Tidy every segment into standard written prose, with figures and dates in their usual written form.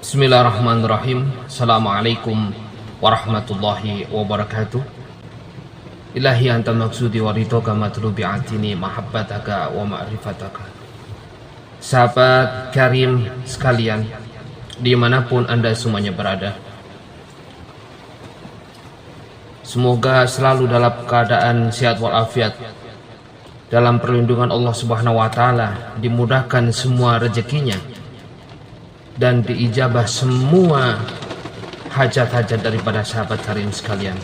Bismillahirrahmanirrahim. Assalamualaikum warahmatullahi wabarakatuh. Ilahi anta maksudi wa ridhoka matlubi atini mahabbataka wa ma'rifataka. Sahabat karim sekalian, dimanapun anda semuanya berada, semoga selalu dalam keadaan sehat walafiat, dalam perlindungan Allah Subhanahu wa Ta'ala, dimudahkan semua rezekinya dan diijabah semua hajat-hajat daripada sahabat karim sekalian.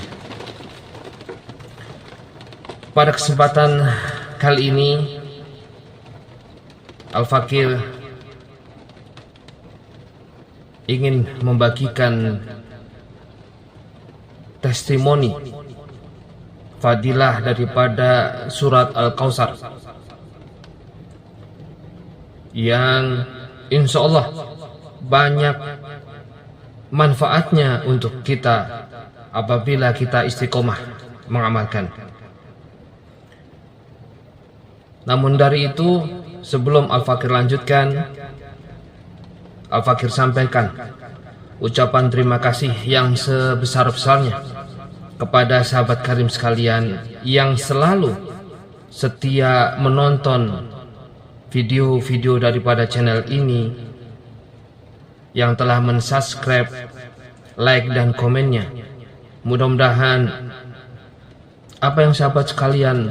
Pada kesempatan kali ini, Al-Fakir ingin membagikan testimoni fadilah daripada surat Al-Kautsar yang insya Allah banyak manfaatnya untuk kita apabila kita istiqomah mengamalkan. Namun dari itu, sebelum Al-Fakir lanjutkan, Al-Fakir sampaikan ucapan terima kasih yang sebesar-besarnya kepada sahabat karim sekalian yang selalu setia menonton video-video daripada channel ini, yang telah mensubscribe, like dan komennya. Mudah-mudahan apa yang sahabat sekalian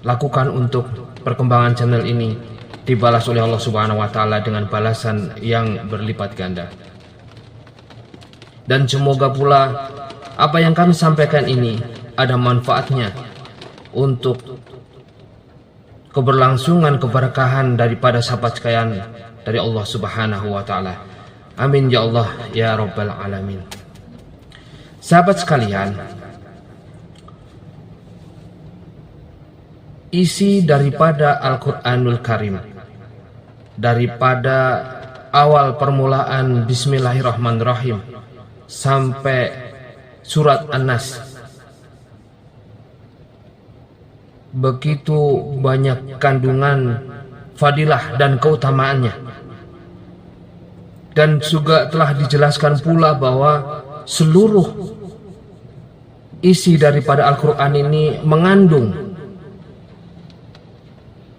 lakukan untuk perkembangan channel ini dibalas oleh Allah Subhanahu wa Ta'ala dengan balasan yang berlipat ganda. Dan semoga pula apa yang kami sampaikan ini ada manfaatnya untuk keberlangsungan keberkahan daripada sahabat sekalian dari Allah Subhanahu wa Ta'ala. Amin ya Allah ya Rabbal Alamin. Sahabat sekalian, isi daripada Al-Quranul Karim, daripada awal permulaan Bismillahirrahmanirrahim sampai surat An-Nas, begitu banyak kandungan fadilah dan keutamaannya. Dan juga telah dijelaskan pula bahwa seluruh isi daripada Al-Quran ini mengandung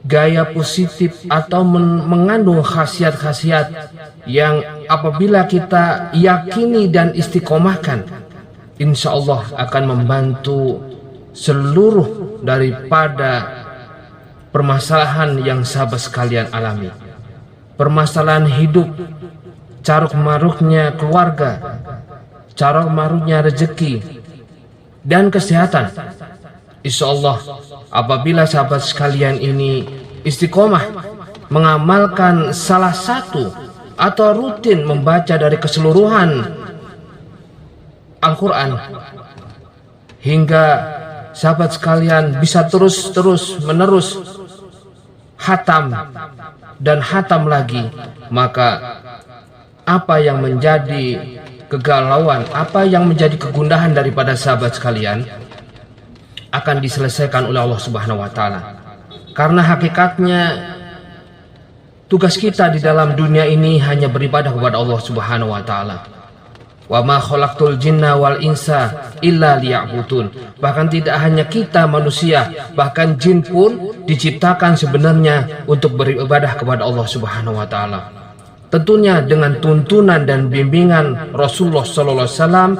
gaya positif atau mengandung khasiat-khasiat yang apabila kita yakini dan istiqomahkan, insya Allah akan membantu seluruh daripada permasalahan yang sahabat sekalian alami. Permasalahan hidup, caruk maruknya keluarga, caruk maruknya rezeki dan kesehatan. Insya Allah apabila sahabat sekalian ini istiqomah mengamalkan salah satu atau rutin membaca dari keseluruhan Al-Quran, hingga sahabat sekalian bisa terus menerus hatam dan hatam lagi, maka apa yang menjadi kegalauan, apa yang menjadi kegundahan daripada sahabat sekalian akan diselesaikan oleh Allah Subhanahu wa Ta'ala. Karena hakikatnya tugas kita di dalam dunia ini hanya beribadah kepada Allah Subhanahu wa Ta'ala. Wa ma khalaqtul jinna wal insa illa liya'budun. Bahkan tidak hanya kita manusia, bahkan jin pun diciptakan sebenarnya untuk beribadah kepada Allah Subhanahu wa Ta'ala. Tentunya dengan tuntunan dan bimbingan Rasulullah SAW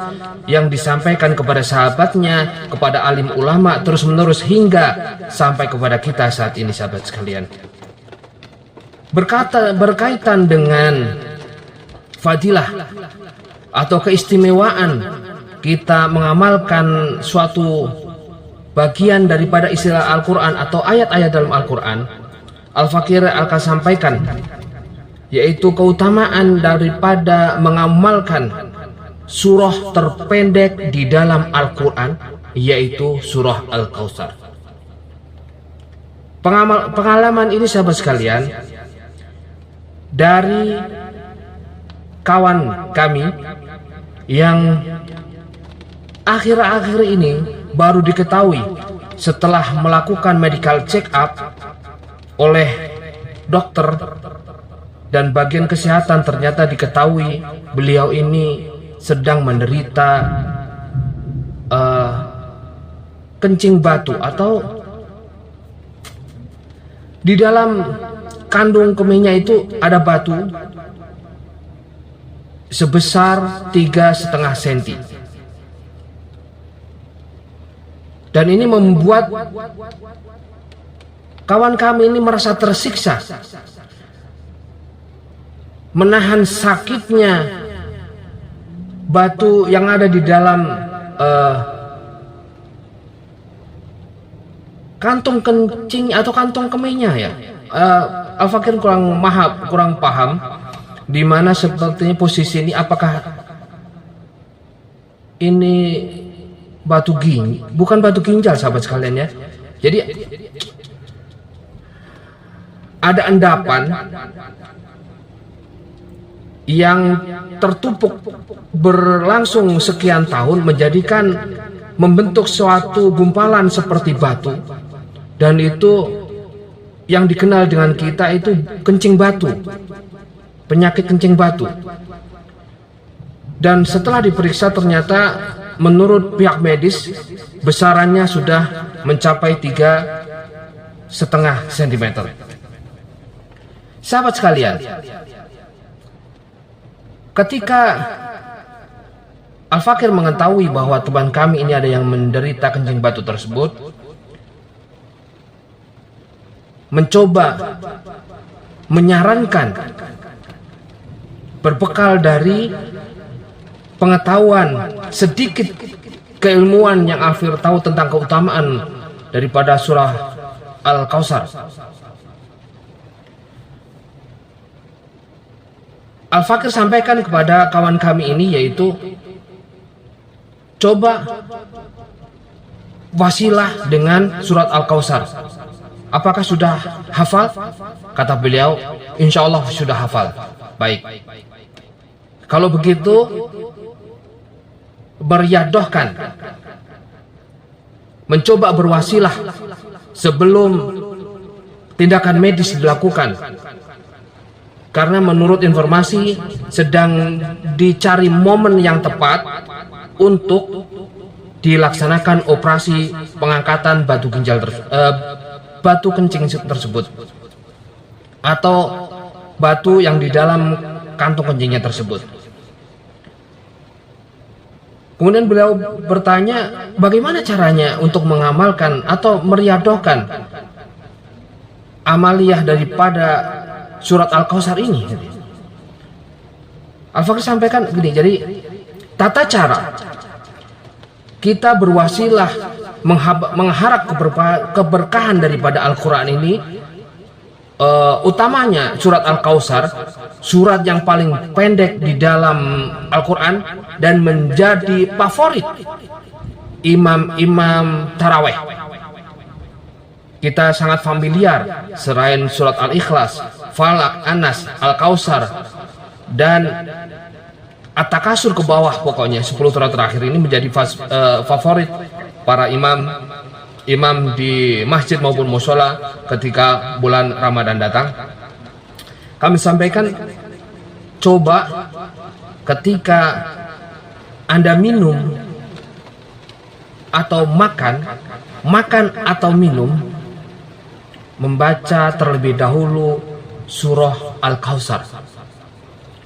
yang disampaikan kepada sahabatnya, kepada alim ulama, terus menerus hingga sampai kepada kita saat ini sahabat sekalian. Berkaitan dengan fadilah atau keistimewaan kita mengamalkan suatu bagian daripada istilah Al-Quran atau ayat-ayat dalam Al-Quran, Al-Fakir akan sampaikan, yaitu keutamaan daripada mengamalkan surah terpendek di dalam Al-Quran, yaitu surah Al-Kautsar. Pengalaman ini sahabat sekalian dari kawan kami yang akhir-akhir ini baru diketahui setelah melakukan medical check up oleh dokter dan bagian kesehatan ternyata diketahui beliau ini sedang menderita kencing batu, atau di dalam kandung kemihnya itu ada batu sebesar 3,5 cm. Dan ini membuat kawan kami ini merasa tersiksa, menahan sakitnya batu yang ada di dalam kantong kencing atau kantong kemihnya ya. Al-Fakir kurang paham di mana sepertinya posisi ini, apakah ini batu ginjal, bukan batu ginjal sahabat sekalian ya. Jadi ada endapan yang tertumpuk berlangsung sekian tahun membentuk suatu gumpalan seperti batu, dan itu yang dikenal dengan kita itu kencing batu, penyakit kencing batu. Dan setelah diperiksa ternyata menurut pihak medis besarannya sudah mencapai 3,5 cm. Sahabat sekalian, ketika Al-Fakir mengetahui bahwa teman kami ini ada yang menderita kencing batu tersebut, mencoba menyarankan berbekal dari pengetahuan sedikit keilmuan yang Al-Fakir tahu tentang keutamaan daripada surah Al-Kautsar. Al-Fakir sampaikan kepada kawan kami ini, yaitu coba wasilah dengan surat Al-Kautsar. Apakah sudah hafal? Kata beliau, insya Allah sudah hafal. Baik, kalau begitu beriadohkan, mencoba berwasilah sebelum tindakan medis dilakukan, karena menurut informasi sedang dicari momen yang tepat untuk dilaksanakan operasi pengangkatan batu ginjal batu kencing tersebut, atau batu yang di dalam kantong kencingnya tersebut. Kemudian beliau bertanya, bagaimana caranya untuk mengamalkan atau meriadohkan amaliyah daripada surat Al-Kautsar ini? Al-Fakir sampaikan begini, jadi tata cara kita berwasilah mengharap keberkahan daripada Al-Quran ini, utamanya surat Al-Kautsar, surat yang paling pendek di dalam Al-Quran dan menjadi favorit imam-imam taraweh. Kita sangat familiar selain surat Al-Ikhlas, Falak, Anas, Al-Kautsar, dan At-Takasur ke bawah, pokoknya 10 surat terakhir ini menjadi favorit para imam di masjid maupun musola ketika bulan Ramadan datang. Kami sampaikan, coba ketika Anda minum atau makan atau minum, membaca terlebih dahulu surah Al-Kautsar.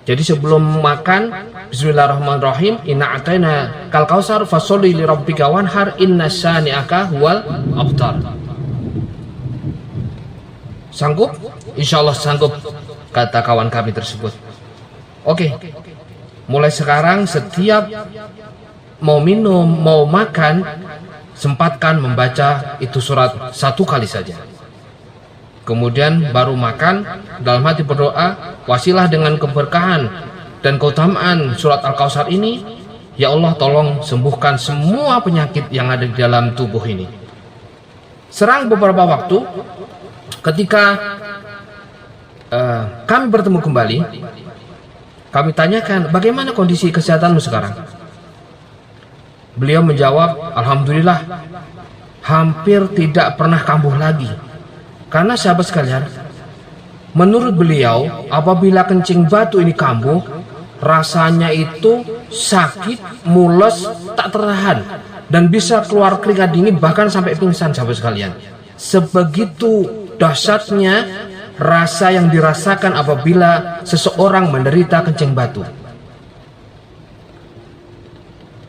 Jadi sebelum makan, bismillahirrahmanirrahim, inna a'tayna kal kautsar fasholli li rabbika wanhar inna syani'aka huwal abtar. Sanggup? Insyaallah sanggup, kata kawan kami tersebut. Oke, mulai sekarang setiap mau minum, mau makan, sempatkan membaca itu surat 1 kali saja. Kemudian baru makan, dalam hati berdoa, wasilah dengan keberkahan dan keutamaan surat Al-Kautsar ini, ya Allah tolong sembuhkan semua penyakit yang ada di dalam tubuh ini. Serang beberapa waktu, ketika kami bertemu kembali, kami tanyakan, bagaimana kondisi kesehatanmu sekarang? Beliau menjawab, alhamdulillah, hampir tidak pernah kambuh lagi. Karena sahabat sekalian, Menurut beliau, apabila kencing batu ini kambuh, rasanya itu sakit, mules, tak tertahan, dan bisa keluar keringat dingin bahkan sampai pingsan, sahabat sekalian. Sebegitu dahsyatnya rasa yang dirasakan apabila seseorang menderita kencing batu.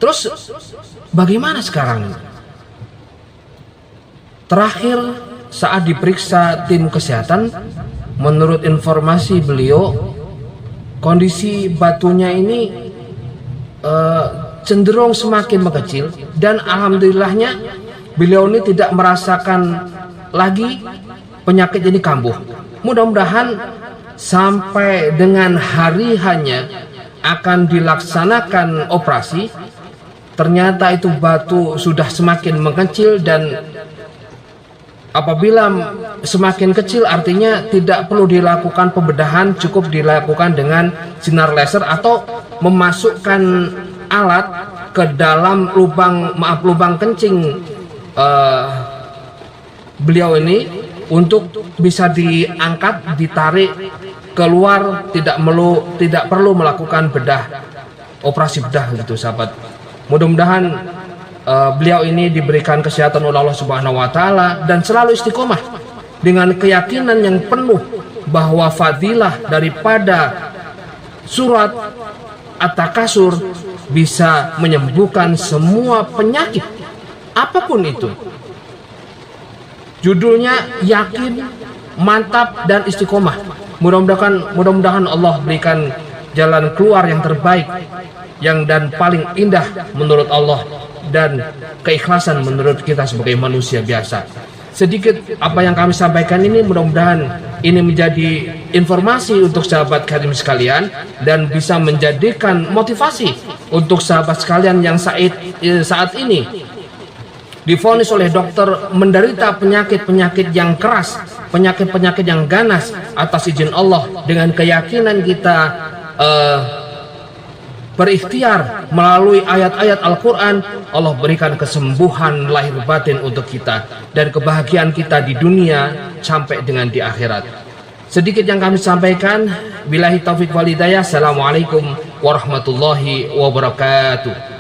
Terus bagaimana sekarang? Terakhir saat diperiksa tim kesehatan, menurut informasi beliau, kondisi batunya ini cenderung semakin mengecil, dan alhamdulillahnya beliau ini tidak merasakan lagi penyakit ini kambuh. Mudah-mudahan sampai dengan hari hanya akan dilaksanakan operasi, ternyata itu batu sudah semakin mengecil, dan apabila semakin kecil artinya tidak perlu dilakukan pembedahan, cukup dilakukan dengan sinar laser atau memasukkan alat ke dalam lubang kencing beliau ini untuk bisa diangkat, ditarik keluar, tidak perlu melakukan operasi bedah gitu, sahabat. Mudah-mudahan beliau ini diberikan kesehatan oleh Allah Subhanahu wa taala dan selalu istiqomah dengan keyakinan yang penuh bahwa fadilah daripada surat At-Takasur bisa menyembuhkan semua penyakit apapun itu. Judulnya yakin, mantap, dan istiqomah. Mudah-mudahan Allah berikan jalan keluar yang terbaik, dan paling indah menurut Allah, dan keikhlasan menurut kita sebagai manusia biasa. Sedikit apa yang kami sampaikan ini, mudah-mudahan ini menjadi informasi untuk sahabat karim sekalian dan bisa menjadikan motivasi untuk sahabat sekalian yang saat ini divonis oleh dokter menderita penyakit-penyakit yang keras, penyakit-penyakit yang ganas. Atas izin Allah, dengan keyakinan kita berikhtiar melalui ayat-ayat Al-Quran, Allah berikan kesembuhan lahir batin untuk kita dan kebahagiaan kita di dunia sampai dengan di akhirat. Sedikit yang kami sampaikan. Billahi taufiq wal hidayah. Assalamualaikum warahmatullahi wabarakatuh.